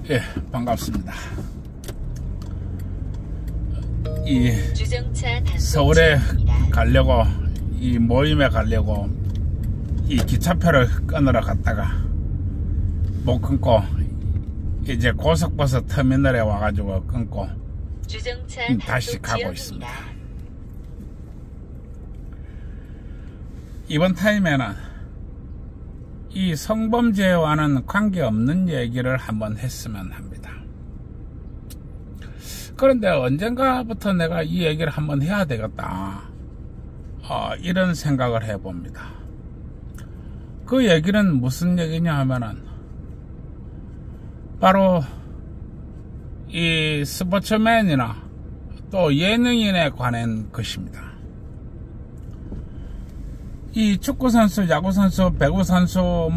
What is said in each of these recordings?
예, 반갑습니다. 이 서울에 가려고, 이 모임에 가려고 이 기차표를 끊으러 갔다가 못 끊고 이제 고속버스 터미널에 와가지고 끊고 다시 가고 있습니다. 이번 타임에는 이 성범죄와는 관계없는 얘기를 한번 했으면 합니다. 그런데 언젠가부터 내가 이 얘기를 한번 해야 되겠다, 이런 생각을 해봅니다. 그 얘기는 무슨 얘기냐 하면은 바로 이 스포츠맨이나 또 예능인에 관한 것입니다. 이 축구선수, 야구선수, 배구선수,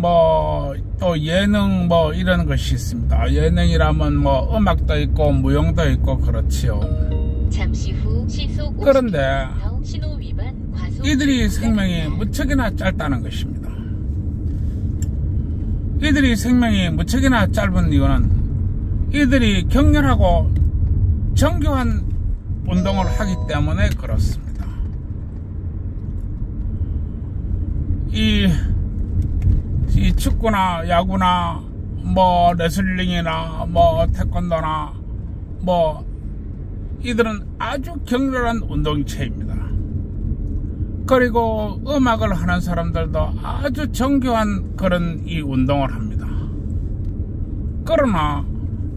또 예능 이런 것이 있습니다. 예능이라면 음악도 있고 무용도 있고 그렇지요. 잠시 후 시속 50km 그런데 신호 위반 과속 이들이 생명이 무척이나 짧다는 것입니다. 이들이 생명이 무척이나 짧은 이유는 이들이 격렬하고 정교한 운동을 하기 때문에 그렇습니다. 이 축구나 야구나 레슬링이나 태권도나 이들은 아주 격렬한 운동체입니다. 그리고 음악을 하는 사람들도 아주 정교한 그런 이 운동을 합니다. 그러나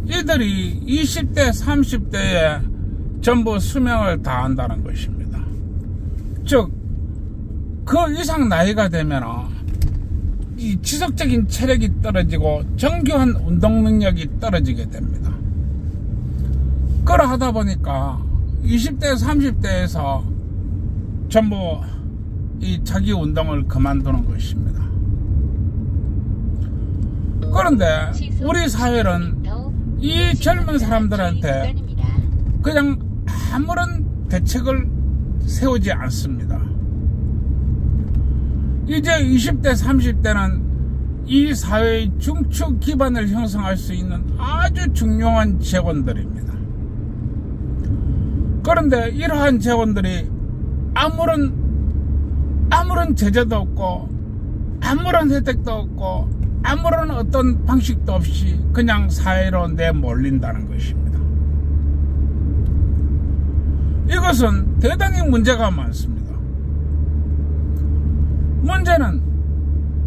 이들이 20대 30대에 전부 수명을 다한다는 것입니다. 즉 그 이상 나이가 되면 이 지속적인 체력이 떨어지고 정교한 운동 능력이 떨어지게 됩니다. 그러하다 보니까 20대 30대에서 전부 이 자기 운동을 그만두는 것입니다. 그런데 우리 사회는 이 젊은 사람들한테 그냥 아무런 대책을 세우지 않습니다. 이제 20대 30대는 이 사회의 중추 기반을 형성할 수 있는 아주 중요한 재원들입니다. 그런데 이러한 재원들이 아무런 제재도 없고 아무런 혜택도 없고 아무런 어떤 방식도 없이 그냥 사회로 내몰린다는 것입니다. 이것은 대단히 문제가 많습니다. 문제는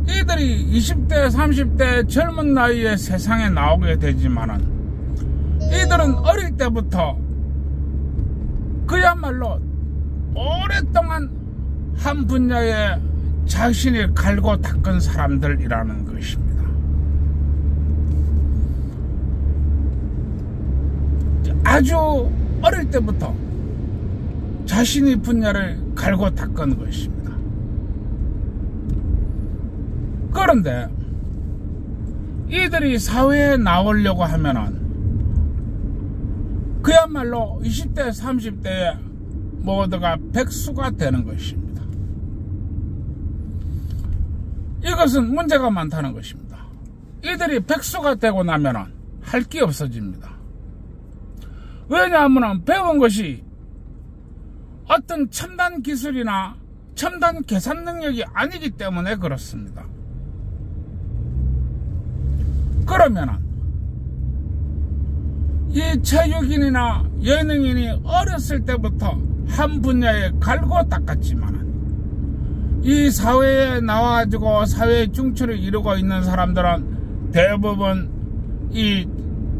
이들이 20대 30대 젊은 나이에 세상에 나오게 되지만은 이들은 어릴 때부터 그야말로 오랫동안 한 분야에 자신을 갈고 닦은 사람들이라는 것입니다. 아주 어릴 때부터 자신의 분야를 갈고 닦은 것입니다. 그런데 이들이 사회에 나오려고 하면은 그야말로 20대 30대에 모두가 백수가 되는 것입니다. 이것은 문제가 많다는 것입니다. 이들이 백수가 되고 나면은 할 게 없어집니다. 왜냐하면 배운 것이 어떤 첨단 기술이나 첨단 계산 능력이 아니기 때문에 그렇습니다. 그러면은 이 체육인이나 예능인이 어렸을 때부터 한 분야에 갈고 닦았지만은 이 사회에 나와가지고 사회의 중추를 이루고 있는 사람들은 대부분 이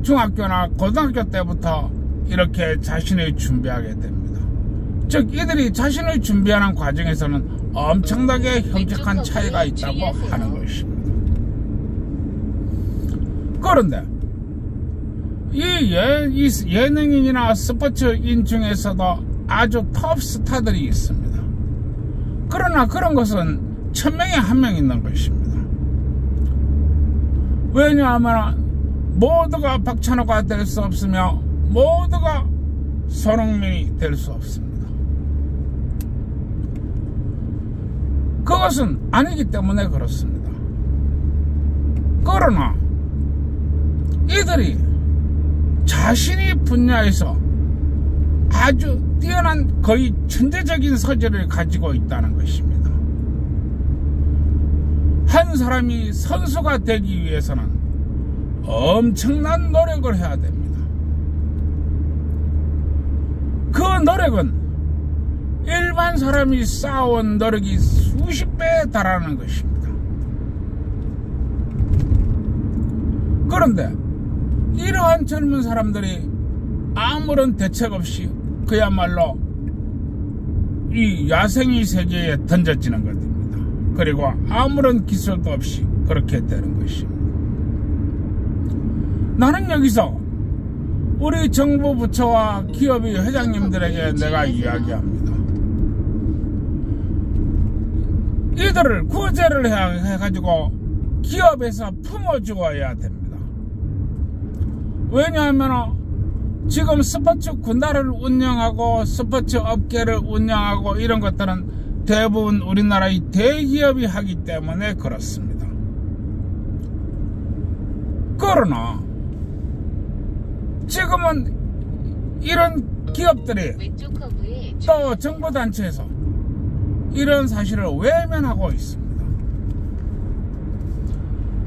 중학교나 고등학교 때부터 이렇게 자신을 준비하게 됩니다. 즉 이들이 자신을 준비하는 과정에서는 엄청나게 형격한 차이가 있다고 하는 것입니다. 그런데 이 예능인이나 스포츠인 중에서도 아주 톱 스타들이 있습니다. 그러나 그런 것은 1000명에 1명 있는 것입니다. 왜냐하면 모두가 박찬호가 될 수 없으며 모두가 손흥민이 될 수 없습니다. 그것은 아니기 때문에 그렇습니다. 그러나 이들이 자신이 분야에서 아주 뛰어난 거의 천재적인 소질을 가지고 있다는 것입니다. 한 사람이 선수가 되기 위해서는 엄청난 노력을 해야 됩니다. 그 노력은 일반 사람이 쌓아온 노력이 수십 배에 달하는 것입니다. 그런데 이러한 젊은 사람들이 아무런 대책 없이 그야말로 이 야생의 세계에 던져지는 것입니다. 그리고 아무런 기술도 없이 그렇게 되는 것입니다. 나는 여기서 우리 정부 부처와 기업의 회장님들에게 내가 이야기합니다. 이들을 구제를 해가지고 기업에서 품어주어야 됩니다. 왜냐하면 지금 스포츠 군단을 운영하고 스포츠 업계를 운영하고 이런 것들은 대부분 우리나라의 대기업이 하기 때문에 그렇습니다. 그러나 지금은 이런 기업들이 또 정부단체에서 이런 사실을 외면하고 있습니다.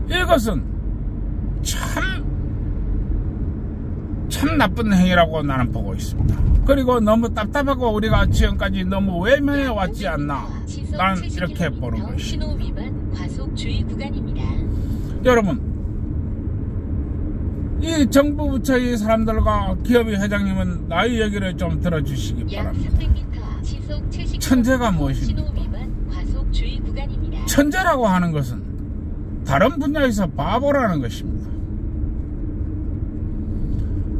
이것은 참 나쁜 행위라고 나는 보고 있습니다. 그리고 너무 답답하고 우리가 지금까지 너무 외면해 왔지 않나, 나는 이렇게 보는 것입니다. 여러분, 이 정부 부처의 사람들과 기업의 회장님은 나의 얘기를 좀 들어주시기 바랍니다. 천재가 무엇입니까? 천재라고 하는 것은 다른 분야에서 바보라는 것입니다.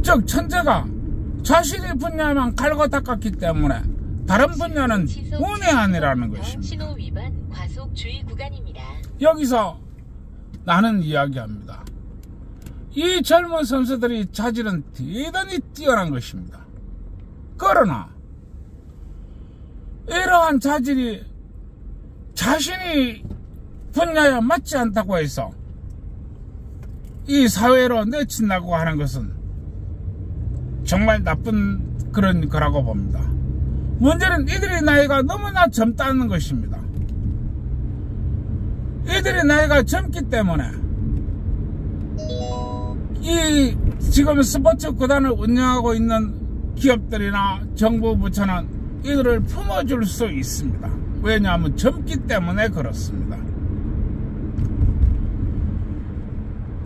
즉 천재가 자신의 분야만 갈고 닦았기 때문에 다른 분야는 문외한이라는 것입니다. 여기서 나는 이야기합니다. 이 젊은 선수들이 자질은 대단히 뛰어난 것입니다. 그러나 이러한 자질이 자신이 분야에 맞지 않다고 해서 이 사회로 내친다고 하는 것은 정말 나쁜 그런 거라고 봅니다. 문제는 이들의 나이가 너무나 젊다는 것입니다. 이들의 나이가 젊기 때문에 이 지금 스포츠 구단을 운영하고 있는 기업들이나 정부 부처는 이들을 품어줄 수 있습니다. 왜냐하면 젊기 때문에 그렇습니다.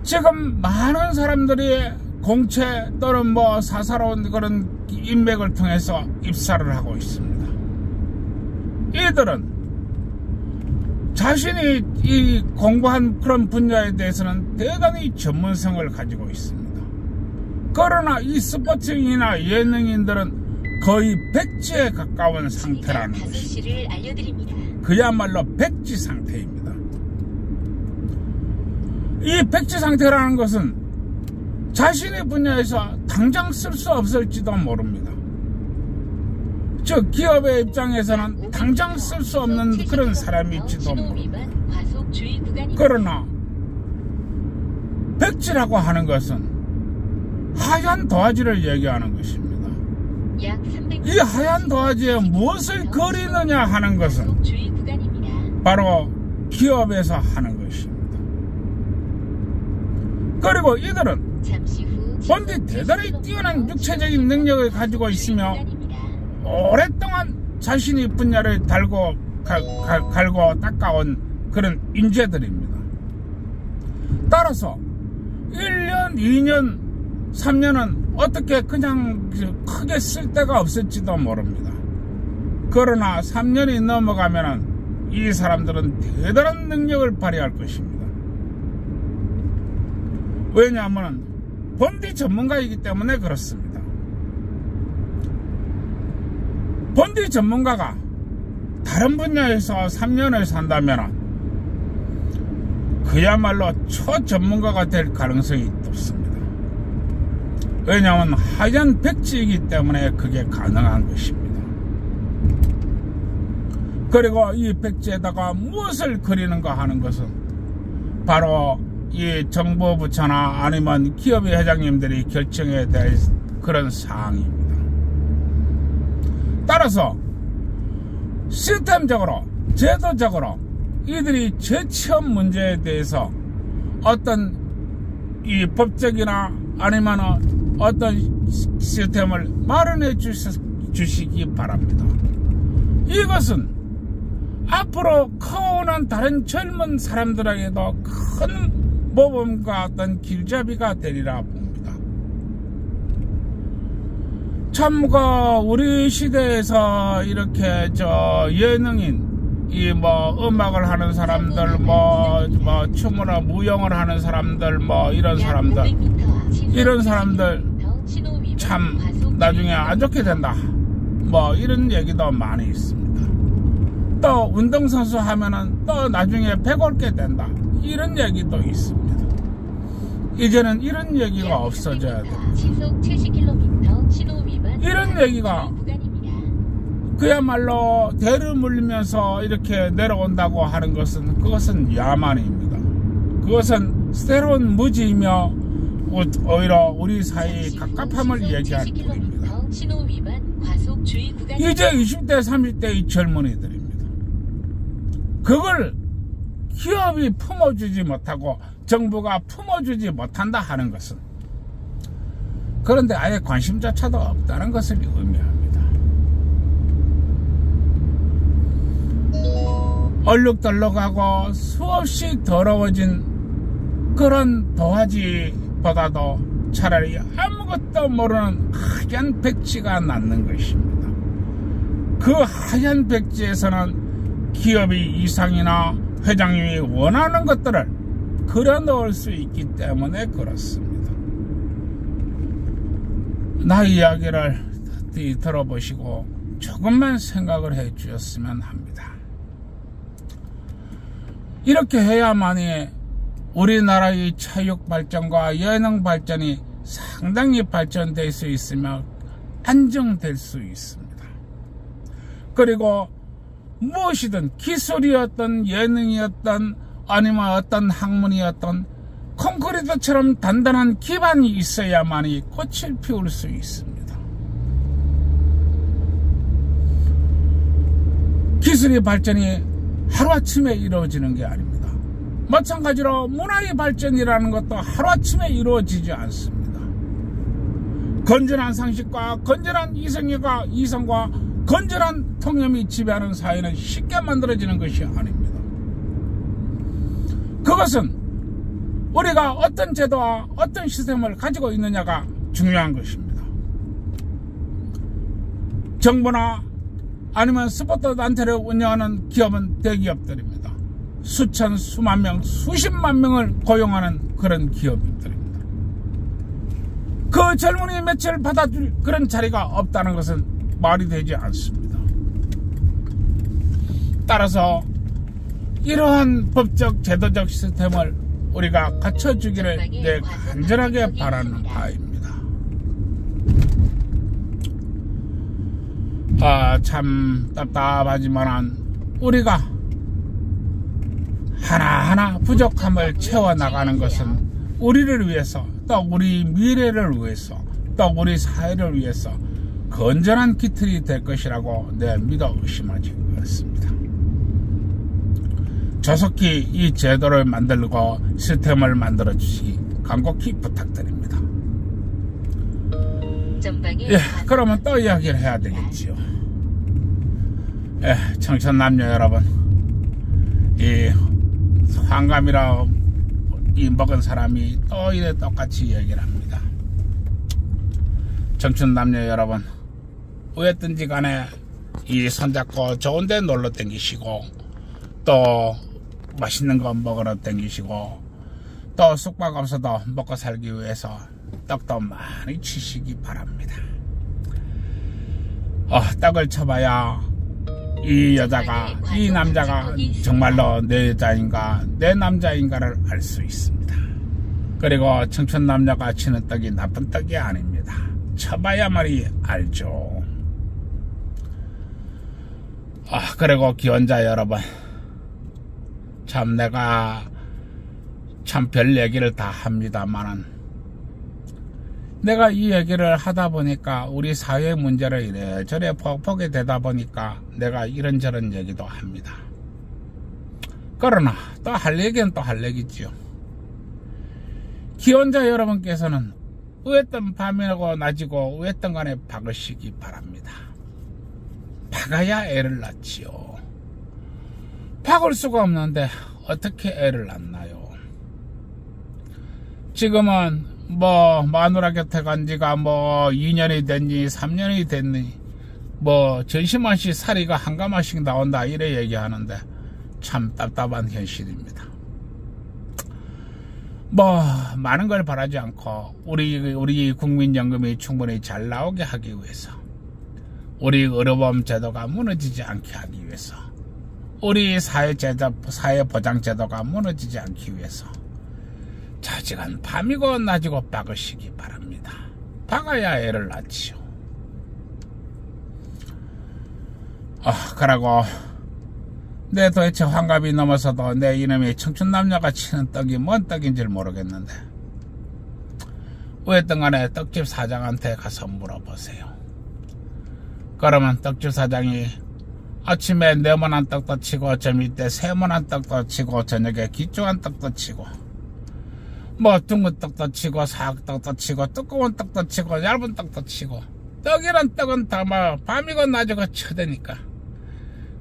지금 많은 사람들이 공채 또는 뭐 사사로운 그런 인맥을 통해서 입사를 하고 있습니다. 이들은 자신이 이 공부한 그런 분야에 대해서는 대단히 전문성을 가지고 있습니다. 그러나 이 스포츠인이나 예능인들은 거의 백지에 가까운 상태라는 것입니다. 그야말로 백지 상태입니다. 이 백지 상태라는 것은 자신의 분야에서 당장 쓸 수 없을지도 모릅니다. 즉 기업의 입장에서는 당장 쓸 수 없는 그런 사람일지도 모릅니다. 그러나 백지라고 하는 것은 하얀 도화지를 얘기하는 것입니다. 이 하얀 도화지에 무엇을 그리느냐 하는 것은 바로 기업에서 하는 것입니다. 그리고 이들은 본디 대단히 뛰어난 육체적인 능력을 가지고 있으며 오랫동안 자신의 분야를 갈고 닦아온 그런 인재들입니다. 따라서 1년, 2년, 3년은 어떻게 그냥 크게 쓸 데가 없을지도 모릅니다. 그러나 3년이 넘어가면은 이 사람들은 대단한 능력을 발휘할 것입니다. 왜냐하면 본디 전문가이기 때문에 그렇습니다. 본디 전문가가 다른 분야에서 3년을 산다면 그야말로 초전문가가 될 가능성이 높습니다. 왜냐하면 하얀 백지이기 때문에 그게 가능한 것입니다. 그리고 이 백지에다가 무엇을 그리는가 하는 것은 바로 이 정부 부처나 아니면 기업의 회장님들이 결정해야 될 그런 사항입니다. 따라서 시스템적으로 제도적으로 이들이 재취업 문제에 대해서 어떤 이 법적이나 아니면 어떤 시스템을 마련해 주시기 바랍니다. 이것은 앞으로 커오는 다른 젊은 사람들에게도 큰 모범과 어떤 길잡이가 되리라 봅니다. 참고 우리 시대에서 이렇게 예능인 이 음악을 하는 사람들 춤이나 무용을 하는 사람들 이런 사람들 참 나중에 안 좋게 된다 이런 얘기도 많이 있습니다. 또 운동선수 하면은 또 나중에 배골게 된다 이런 얘기도 있습니다. 이제는 이런 얘기가 없어져야 됩니다. 이런 얘기가 그야말로 대를 물리면서 이렇게 내려온다고 하는 것은 그것은 야만입니다. 그것은 새로운 무지이며 오히려 우리 사이의 갑갑함을 얘기할 뿐입니다. 이제 20대 30대의 젊은이들입니다. 그걸 기업이 품어주지 못하고 정부가 품어주지 못한다 하는 것은 그런데 아예 관심조차도 없다는 것을 의미합니다. 얼룩덜룩하고 수없이 더러워진 그런 도화지보다도 차라리 아무것도 모르는 하얀 백지가 낫는 것입니다. 그 하얀 백지에서는 기업이 이상이나 회장님이 원하는 것들을 그려넣을 수 있기 때문에 그렇습니다. 나의 이야기를 들어보시고 조금만 생각을 해 주셨으면 합니다. 이렇게 해야만이 우리나라의 체육 발전과 예능 발전이 상당히 발전될 수 있으며 안정될 수 있습니다. 그리고 무엇이든 기술이었던 예능이었던 아니면 어떤 학문이었던 콘크리트처럼 단단한 기반이 있어야만이 꽃을 피울 수 있습니다. 기술의 발전이 하루아침에 이루어지는 게 아닙니다. 마찬가지로 문화의 발전이라는 것도 하루아침에 이루어지지 않습니다. 건전한 상식과 건전한 이성과 건전한 통념이 지배하는 사회는 쉽게 만들어지는 것이 아닙니다. 그것은 우리가 어떤 제도와 어떤 시스템을 가지고 있느냐가 중요한 것입니다. 정부나 아니면 스포츠 단체를 운영하는 기업은 대기업들입니다. 수천, 수만 명, 수십만 명을 고용하는 그런 기업들입니다. 그 젊은이 며칠 받아줄 그런 자리가 없다는 것은 말이 되지 않습니다. 따라서 이러한 법적, 제도적 시스템을 우리가 갖춰주기를 내 간절하게 바라는 바입니다. 참 답답하지만 우리가 하나하나 부족함을 채워나가는 것은 우리를 위해서 또 우리 미래를 위해서 또 우리 사회를 위해서 건전한 기틀이 될 것이라고 내 믿어 의심하지 않습니다. 조속히 이 제도를 만들고 시스템을 만들어 주시기 간곡히 부탁드립니다. 예, 그러면 또 이야기를 해야 되겠지요. 예, 청춘 남녀 여러분, 이 환감이라 이 먹은 사람이 또 이래 똑같이 얘기를 합니다. 청춘 남녀 여러분, 어쨌든지 간에 이 손잡고 좋은 데 놀러 댕기시고 또 맛있는 거 먹으러 댕기시고 또 숙박업소도 먹고 살기 위해서 떡도 많이 치시기 바랍니다. 떡을 쳐봐야 이 여자가, 이 남자가 정말로 내 여자인가 내 남자인가를 알 수 있습니다. 그리고 청춘 남녀가 치는 떡이 나쁜 떡이 아닙니다. 쳐봐야만이 알죠. 그리고 기혼자 여러분, 참 내가 참 별 얘기를 다 합니다만은 내가 이 얘기를 하다 보니까 우리 사회 문제를 이래저래 보게 되다 보니까 내가 이런저런 얘기도 합니다. 그러나 또 할 얘기는 또 할 얘기지요. 기혼자 여러분께서는 어떤 밤이고 낮이고 어떤 간에 박으시기 바랍니다. 박아야 애를 낳지요. 박을 수가 없는데 어떻게 애를 낳나요? 지금은 마누라 곁에 간 지가 2년이 됐니 3년이 됐니 전심한시 사리가 한 가마씩 나온다 이래 얘기하는데 참 답답한 현실입니다. 많은 걸 바라지 않고 우리 국민연금이 충분히 잘 나오게 하기 위해서, 우리 의료보험 제도가 무너지지 않게 하기 위해서, 우리 사회보장 제도가 무너지지 않기 위해서 자직한 밤이고 낮이고 박으시기 바랍니다. 박아야 애를 낳지요. 그러고 내 도대체 환갑이 넘어서도 내 이놈이 청춘남녀가 치는 떡이 뭔 떡인지 모르겠는데 어쨌든 간에 떡집 사장한테 가서 물어보세요. 그러면 떡집 사장이 아침에 네모난 떡도 치고 저밑에 세모난 떡도 치고 저녁에 길쭉한 떡도 치고 둥근 떡도 치고 사각떡도 치고 두꺼운 떡도 치고 얇은 떡도 치고 떡이란 떡은 다 밤이고 낮이고 쳐대니까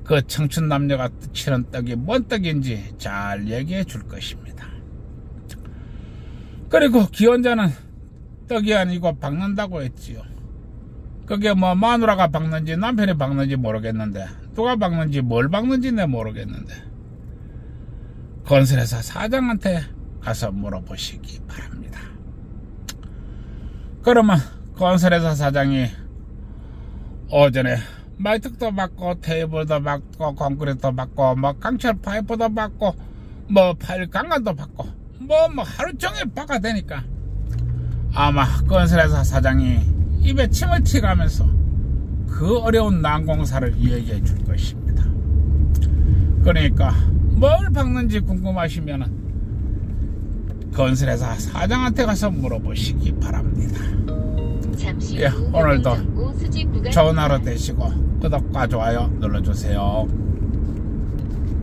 그 청춘 남녀가 치는 떡이 뭔 떡인지 잘 얘기해 줄 것입니다. 그리고 기혼자는 떡이 아니고 박는다고 했지요. 그게 마누라가 박는지 남편이 박는지 모르겠는데 누가 박는지 뭘 박는지 내 모르겠는데 건설회사 사장한테 가서 물어보시기 바랍니다. 그러면 건설회사 사장이 오전에 말뚝도 받고 테이블도 받고 콘크리트도 받고 강철 파이프도 받고 파일 강간도 받고 하루 종일 박아대니까 아마 건설회사 사장이 입에 침을 튀가면서 그 어려운 난공사를 이야기해 줄 것입니다. 그러니까 뭘 박는지 궁금하시면은 건설회사 사장한테 가서 물어보시기 바랍니다. 오늘도 좋은 하루 되시고 구독과 좋아요 눌러주세요.